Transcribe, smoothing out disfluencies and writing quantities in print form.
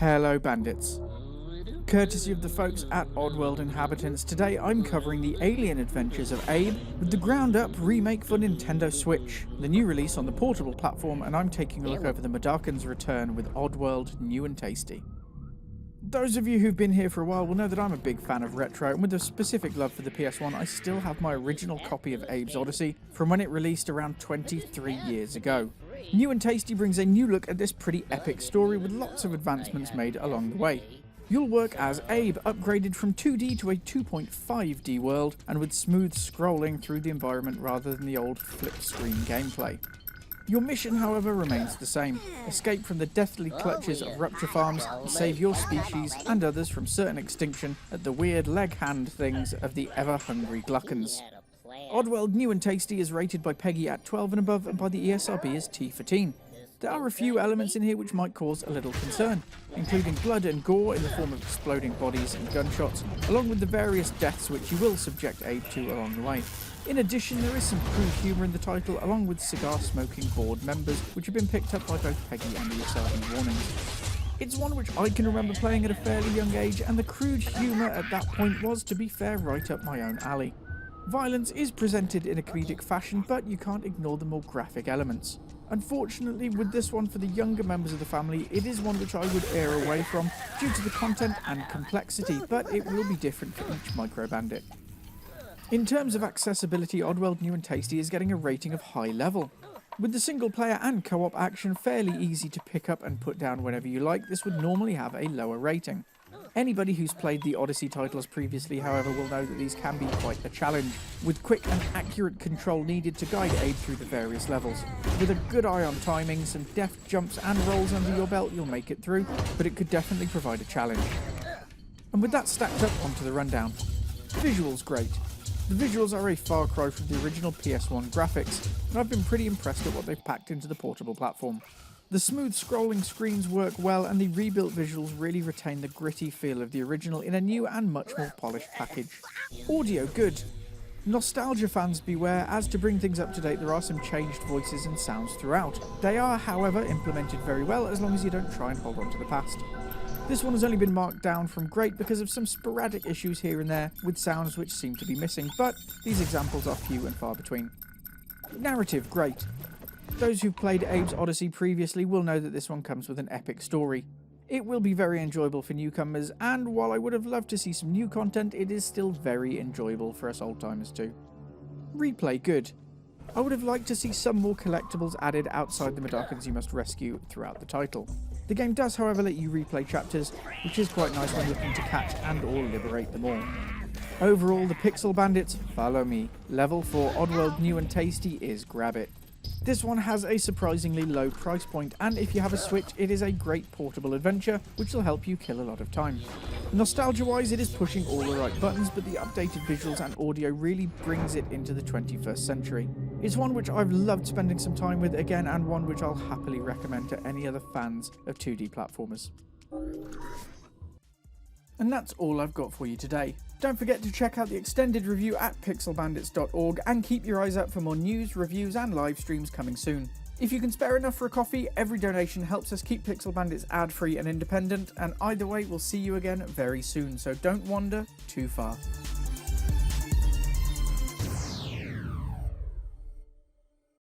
Hello bandits. Courtesy of the folks at Oddworld Inhabitants, today I'm covering the alien adventures of Abe with the ground-up remake for Nintendo Switch, the new release on the portable platform, and I'm taking a look over the Madakan's return with Oddworld New and Tasty. Those of you who've been here for a while will know that I'm a big fan of retro, and with a specific love for the PS1, I still have my original copy of Abe's Odyssey from when it released around 23 years ago. New and Tasty brings a new look at this pretty epic story with lots of advancements made along the way. You'll work as Abe, upgraded from 2D to a 2.5D world, and with smooth scrolling through the environment rather than the old flip screen gameplay. Your mission, however, remains the same. Escape from the deathly clutches of rupture farms and save your species and others from certain extinction at the weird leg-hand things of the ever-hungry gluckons. Oddworld New and Tasty is rated by Peggy at 12 and above, and by the ESRB as T for teen. There are a few elements in here which might cause a little concern, including blood and gore in the form of exploding bodies and gunshots, along with the various deaths which you will subject Abe to along the way. In addition, there is some crude humour in the title, along with cigar-smoking board members, which have been picked up by both Peggy and ESRB warnings. It's one which I can remember playing at a fairly young age, and the crude humour at that point was, to be fair, right up my own alley. Violence is presented in a comedic fashion, but you can't ignore the more graphic elements. Unfortunately, with this one for the younger members of the family, it is one which I would err away from due to the content and complexity, but it will be different for each micro bandit. In terms of accessibility, Oddworld New and Tasty is getting a rating of high level. With the single player and co-op action fairly easy to pick up and put down whenever you like, this would normally have a lower rating. Anybody who's played the Odyssey titles previously, however, will know that these can be quite a challenge, with quick and accurate control needed to guide Abe through the various levels. With a good eye on timing, some deft jumps and rolls under your belt, you'll make it through, but it could definitely provide a challenge. And with that stacked up, onto the rundown. Visuals great. The visuals are a far cry from the original PS1 graphics, and I've been pretty impressed at what they've packed into the portable platform. The smooth scrolling screens work well, and the rebuilt visuals really retain the gritty feel of the original in a new and much more polished package. Audio good. Nostalgia fans beware, as to bring things up to date there are some changed voices and sounds throughout. They are, however, implemented very well as long as you don't try and hold on to the past. This one has only been marked down from great because of some sporadic issues here and there with sounds which seem to be missing, but these examples are few and far between. Narrative great. Those who've played Abe's Odyssey previously will know that this one comes with an epic story. It will be very enjoyable for newcomers, and while I would have loved to see some new content, it is still very enjoyable for us old-timers too. Replay good. I would have liked to see some more collectibles added outside the Madakans you must rescue throughout the title. The game does, however, let you replay chapters, which is quite nice when looking to catch and or liberate them all. Overall, the Pixel Bandits, follow me. Level 4 Oddworld New and Tasty is grab it. This one has a surprisingly low price point, and if you have a Switch, it is a great portable adventure which will help you kill a lot of time. Nostalgia-wise, it is pushing all the right buttons, but the updated visuals and audio really brings it into the 21st century. It's one which I've loved spending some time with again, and one which I'll happily recommend to any other fans of 2D platformers. And that's all I've got for you today. Don't forget to check out the extended review at pixelbandits.org and keep your eyes out for more news, reviews and live streams coming soon. If you can spare enough for a coffee, every donation helps us keep Pixel Bandits ad-free and independent, and either way we'll see you again very soon, so don't wander too far.